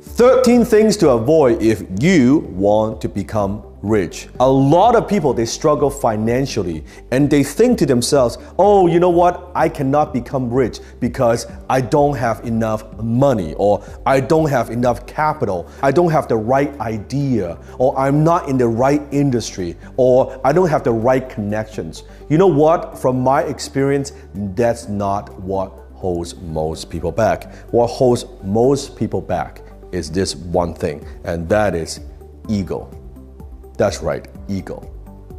13 things to avoid if you want to become rich. A lot of people, they struggle financially and they think to themselves, oh, you know what? I cannot become rich because I don't have enough money, or I don't have enough capital. I don't have the right idea, or I'm not in the right industry, or I don't have the right connections. You know what? From my experience, that's not what holds most people back. What holds most people back is this one thing, and that is ego. That's right, ego.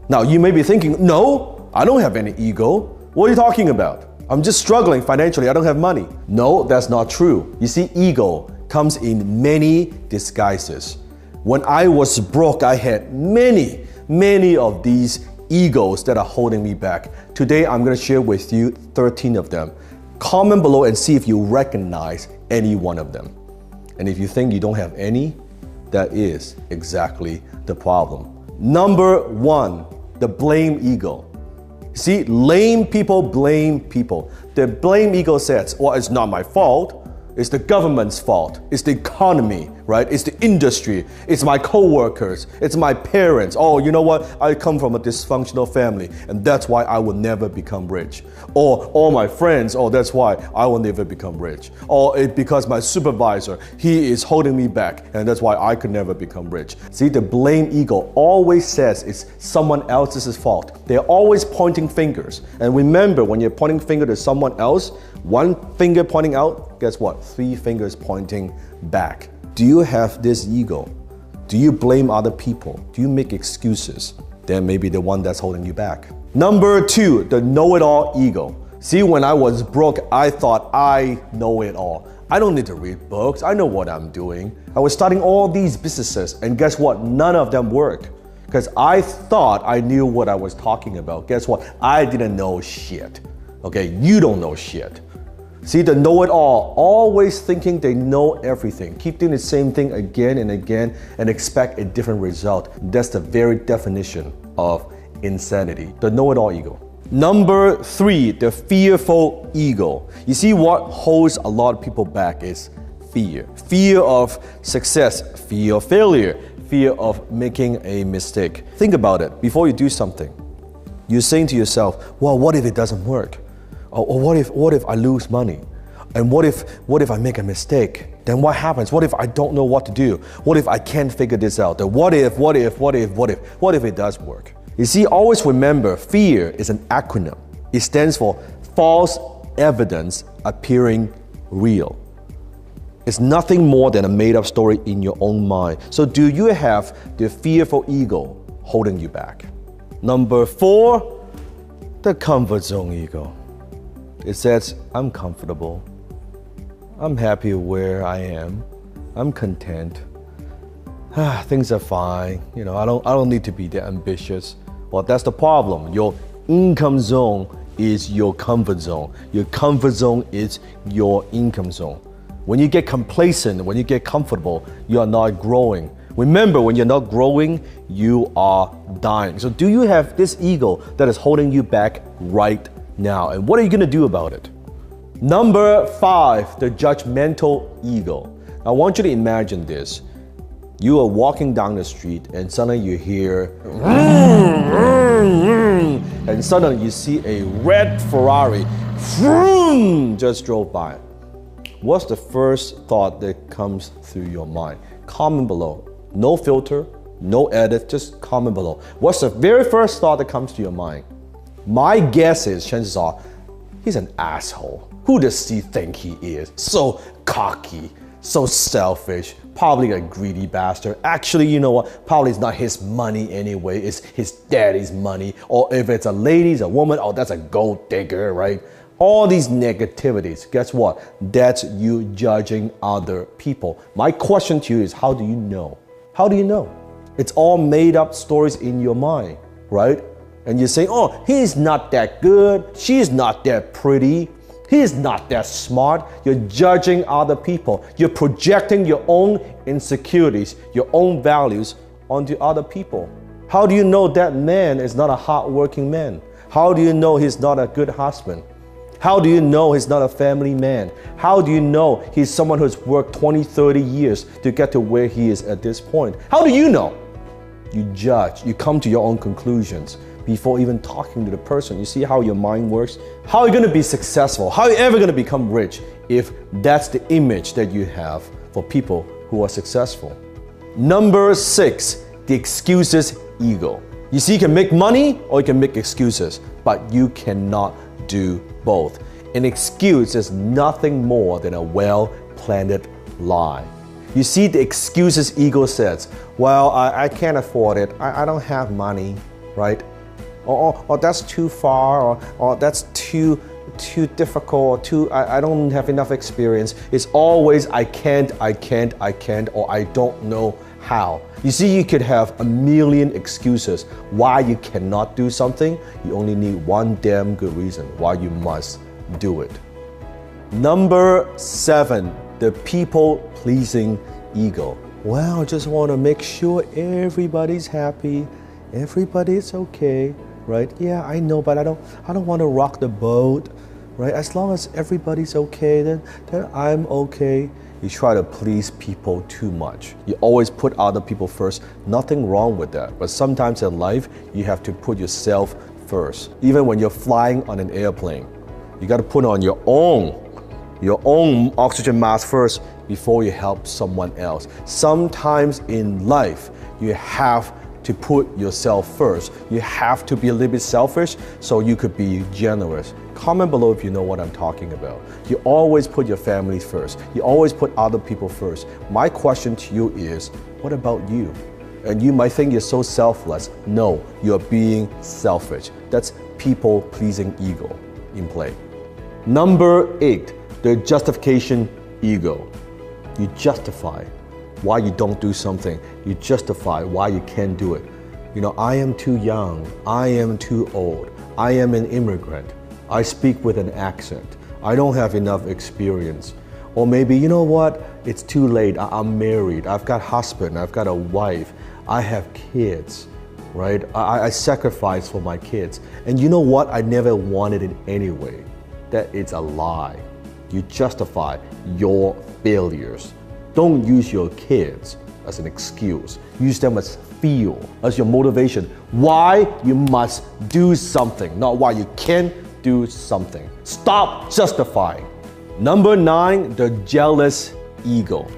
Now you may be thinking, no, I don't have any ego. What are you talking about? I'm just struggling financially, I don't have money. No, that's not true. You see, ego comes in many disguises. When I was broke, I had many of these egos that are holding me back. Today, I'm gonna share with you 13 of them. Comment below and see if you recognize any one of them. And if you think you don't have any, that is exactly the problem. Number 1, the blame ego. See, lame people blame people. The blame ego says, well, it's not my fault. It's the government's fault. It's the economy, right? It's the industry. It's my co-workers. It's my parents. Oh, you know what? I come from a dysfunctional family and that's why I will never become rich. Or all my friends, oh, that's why I will never become rich. Or because my supervisor, he is holding me back and that's why I could never become rich. See, the blame ego always says it's someone else's fault. They're always pointing fingers. And remember, when you're pointing finger to someone else, one finger pointing out, guess what? 3 fingers pointing back. Do you have this ego? Do you blame other people? Do you make excuses? Then maybe the one that's holding you back. Number 2, the know-it-all ego. See, when I was broke, I thought I know it all. I don't need to read books. I know what I'm doing. I was starting all these businesses and guess what? None of them worked. Because I thought I knew what I was talking about. Guess what? I didn't know shit. Okay, you don't know shit. See, the know-it-all, always thinking they know everything. Keep doing the same thing again and again and expect a different result. That's the very definition of insanity, the know-it-all ego. Number 3, the fearful ego. You see, what holds a lot of people back is fear. Fear of success, fear of failure, fear of making a mistake. Think about it. Before you do something, you're saying to yourself, well, what if it doesn't work? Or what if I lose money? And what if I make a mistake? Then what happens? What if I don't know what to do? What if I can't figure this out? The what if it does work? You see, always remember, fear is an acronym. It stands for false evidence appearing real. It's nothing more than a made-up story in your own mind. So do you have the fearful ego holding you back? Number 4, the comfort zone ego. It says, I'm comfortable. I'm happy where I am. I'm content. Things are fine. You know, I don't need to be that ambitious. Well, that's the problem. Your income zone is your comfort zone. Your comfort zone is your income zone. When you get complacent, when you get comfortable, you are not growing. Remember, when you're not growing, you are dying. So do you have this ego that is holding you back right now? And what are you going to do about it? Number 5, the judgmental ego. I want you to imagine this. You are walking down the street and suddenly you hear and suddenly you see a red Ferrari just drove by. What's the first thought that comes through your mind? Comment below. No filter, no edit, just comment below. What's the very first thought that comes to your mind? My guess is, chances are, he's an asshole. Who does he think he is? So cocky, so selfish, probably a greedy bastard. Actually, you know what? Probably it's not his money anyway, it's his daddy's money. Or if it's a lady, it's a woman, oh, that's a gold digger, right? All these negativities, guess what? That's you judging other people. My question to you is, how do you know? How do you know? It's all made up stories in your mind, right? And you say, oh, he's not that good, she's not that pretty, he's not that smart. You're judging other people. You're projecting your own insecurities, your own values onto other people. How do you know that man is not a hardworking man? How do you know he's not a good husband? How do you know he's not a family man? How do you know he's someone who's worked 20, 30 years to get to where he is at this point? How do you know? You judge, you come to your own conclusions before even talking to the person. You see how your mind works? How are you going to be successful? How are you ever going to become rich if that's the image that you have for people who are successful? Number 6, the excuses ego. You see, you can make money or you can make excuses, but you cannot do both. An excuse is nothing more than a well-planned lie. You see, the excuses ego says, well, I can't afford it, I don't have money, right? Or that's too far, or that's too difficult, I don't have enough experience. It's always I can't, or I don't know how. You see, you could have a million excuses why you cannot do something. You only need one damn good reason why you must do it. Number 7, the people-pleasing ego. Well, I just want to make sure everybody's happy, everybody's okay, right? Yeah, I know, but I don't want to rock the boat, right? As long as everybody's okay, then I'm okay. You try to please people too much. You always put other people first. Nothing wrong with that. But sometimes in life, you have to put yourself first. Even when you're flying on an airplane, you got to put on your own oxygen mask first before you help someone else. Sometimes in life, you have to put yourself first. You have to be a little bit selfish so you could be generous. Comment below if you know what I'm talking about. You always put your family first. You always put other people first. My question to you is, what about you? And you might think you're so selfless. No, you're being selfish. That's people-pleasing ego in play. Number 8, the justification ego. You justify why you don't do something. You justify why you can't do it. You know, I am too young. I am too old. I am an immigrant. I speak with an accent. I don't have enough experience. Or maybe, you know what? It's too late. I'm married. I've got a husband. I've got a wife. I have kids, right? I sacrifice for my kids. And you know what? I never wanted it anyway. That it's a lie. You justify your failures. Don't use your kids as an excuse. Use them as fuel, as your motivation. Why you must do something, not why you can't do something. Stop justifying. Number 9, the jealous ego.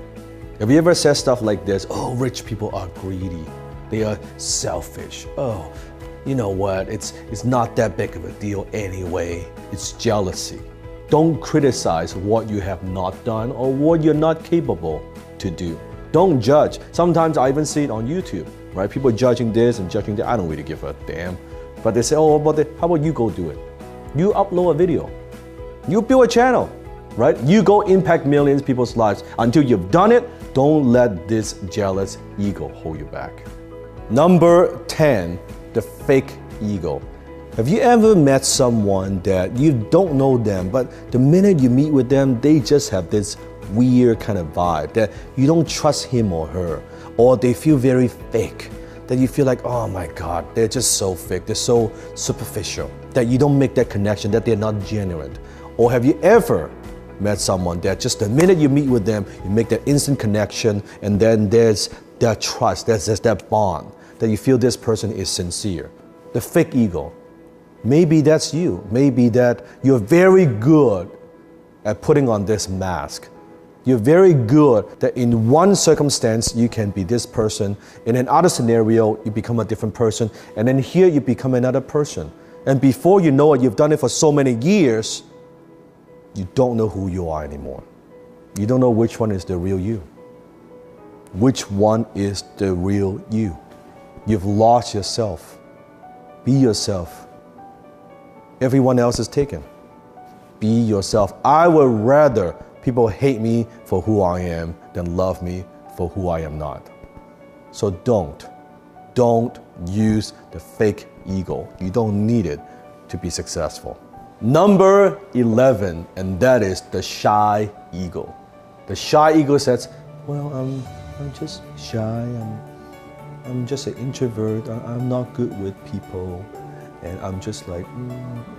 Have you ever said stuff like this? Oh, rich people are greedy. They are selfish. Oh, you know what? It's not that big of a deal anyway. It's jealousy. Don't criticize what you have not done or what you're not capable to do. Don't judge. Sometimes I even see it on YouTube, right? People judging this and judging that. I don't really give a damn. But they say, oh, how about you go do it? You upload a video. You build a channel, right? You go impact millions of people's lives. Until you've done it, don't let this jealous ego hold you back. Number 10, the fake ego. Have you ever met someone that you don't know them, but the minute you meet with them, they just have this weird kind of vibe that you don't trust him or her, or they feel very fake, that you feel like, oh my God, they're just so fake, they're so superficial, that you don't make that connection, that they're not genuine? Or have you ever met someone that just the minute you meet with them, you make that instant connection, and then there's that trust, there's that bond, that you feel this person is sincere? The fake ego. Maybe that's you. Maybe that you're very good at putting on this mask. You're very good that in one circumstance you can be this person, in another scenario you become a different person, and then here you become another person. And before you know it, you've done it for so many years, you don't know who you are anymore. You don't know which one is the real you. Which one is the real you? You've lost yourself. Be yourself. Everyone else is taken. Be yourself. I would rather people hate me for who I am than love me for who I am not. So don't use the fake ego. You don't need it to be successful. Number 11, and that is the shy ego. The shy ego says, well, I'm just shy. I'm just an introvert. I'm not good with people. And I'm just like,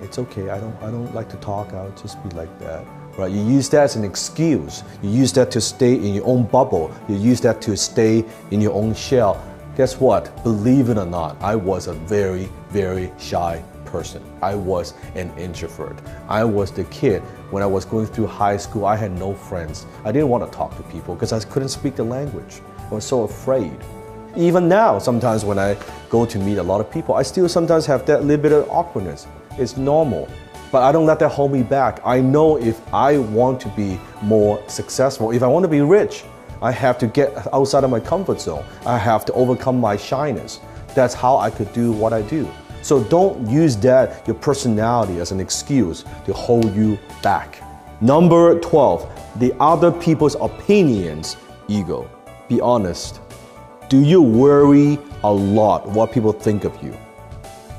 it's okay. I don't like to talk. I'll just be like that. Right? You use that as an excuse. You use that to stay in your own bubble. You use that to stay in your own shell. Guess what? Believe it or not, I was a very, very shy person. I was an introvert. I was the kid when I was going through high school. I had no friends. I didn't want to talk to people because I couldn't speak the language. I was so afraid. Even now, sometimes when I go to meet a lot of people, I still sometimes have that little bit of awkwardness. It's normal, but I don't let that hold me back. I know if I want to be more successful, if I want to be rich, I have to get outside of my comfort zone. I have to overcome my shyness. That's how I could do what I do. So don't use that, your personality, as an excuse to hold you back. Number 12, the other people's opinions ego. Be honest. Do you worry a lot what people think of you?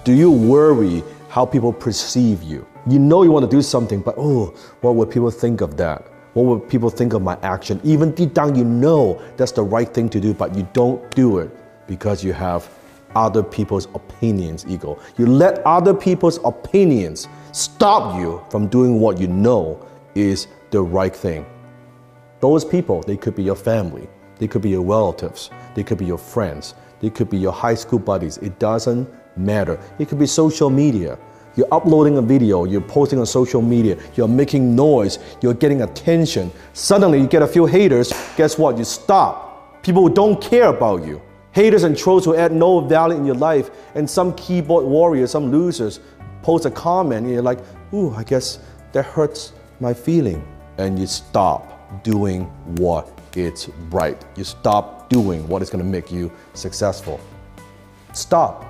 Do you worry how people perceive you? You know you want to do something, but what would people think of that? What would people think of my action? Even deep down you know that's the right thing to do, but you don't do it because you have other people's opinions ego. You let other people's opinions stop you from doing what you know is the right thing. Those people, they could be your family. They could be your relatives. They could be your friends. They could be your high school buddies. It doesn't matter. It could be social media. You're uploading a video, you're posting on social media, you're making noise, you're getting attention. Suddenly you get a few haters. Guess what? You stop. People don't care about you. Haters and trolls will add no value in your life. And some keyboard warriors, some losers, post a comment and you're like, I guess that hurts my feeling. And you stop doing what it's right. You stop doing what is going to make you successful. Stop.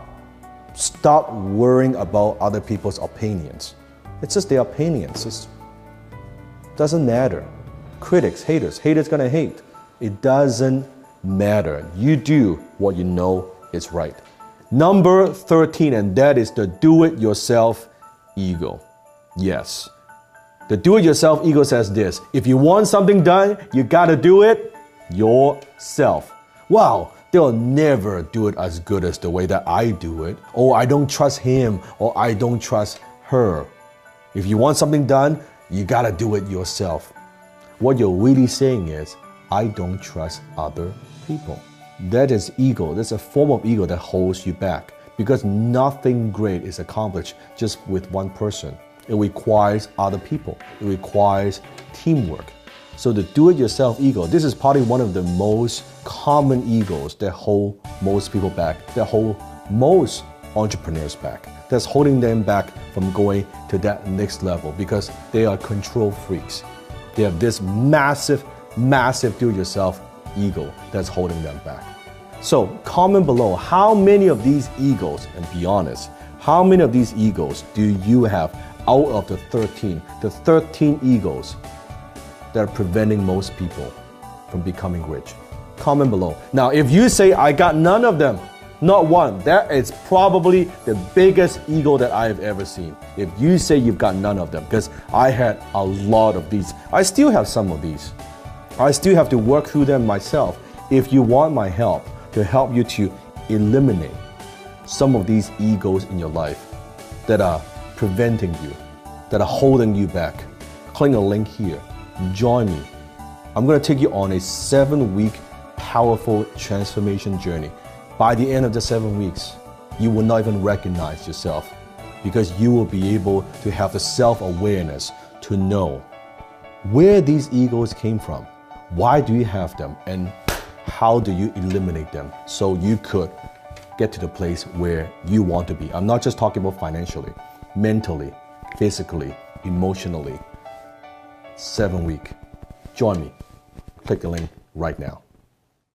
Stop worrying about other people's opinions. It's just their opinions. It doesn't matter. Critics, haters gonna hate. It doesn't matter. You do what you know is right. Number 13, and that is the do-it-yourself ego. Yes. The do-it-yourself ego says this: if you want something done, you gotta do it yourself. Wow, they'll never do it as good as the way that I do it. Oh, I don't trust him, or I don't trust her. If you want something done, you gotta do it yourself. What you're really saying is, I don't trust other people. That is ego. That's a form of ego that holds you back, because nothing great is accomplished just with one person. It requires other people. It requires teamwork. So the do-it-yourself ego, this is probably one of the most common egos that hold most people back, that hold most entrepreneurs back, that's holding them back from going to that next level, because they are control freaks. They have this massive do-it-yourself ego that's holding them back. So comment below, how many of these egos, and be honest, how many of these egos do you have out of the 13 egos that are preventing most people from becoming rich? Comment below. Now, if you say, I got none of them, not one, that is probably the biggest ego that I have ever seen. If you say you've got none of them, because I had a lot of these. I still have some of these. I still have to work through them myself. If you want my help to help you to eliminate some of these egos in your life that are preventing you, that are holding you back, click a link here. Join me. I'm going to take you on a 7-week powerful transformation journey. By the end of the 7 weeks, you will not even recognize yourself, because you will be able to have the self-awareness to know where these egos came from, why do you have them, and how do you eliminate them so you could get to the place where you want to be. I'm not just talking about financially, mentally, physically, emotionally. 7 week. Join me. Click the link right now.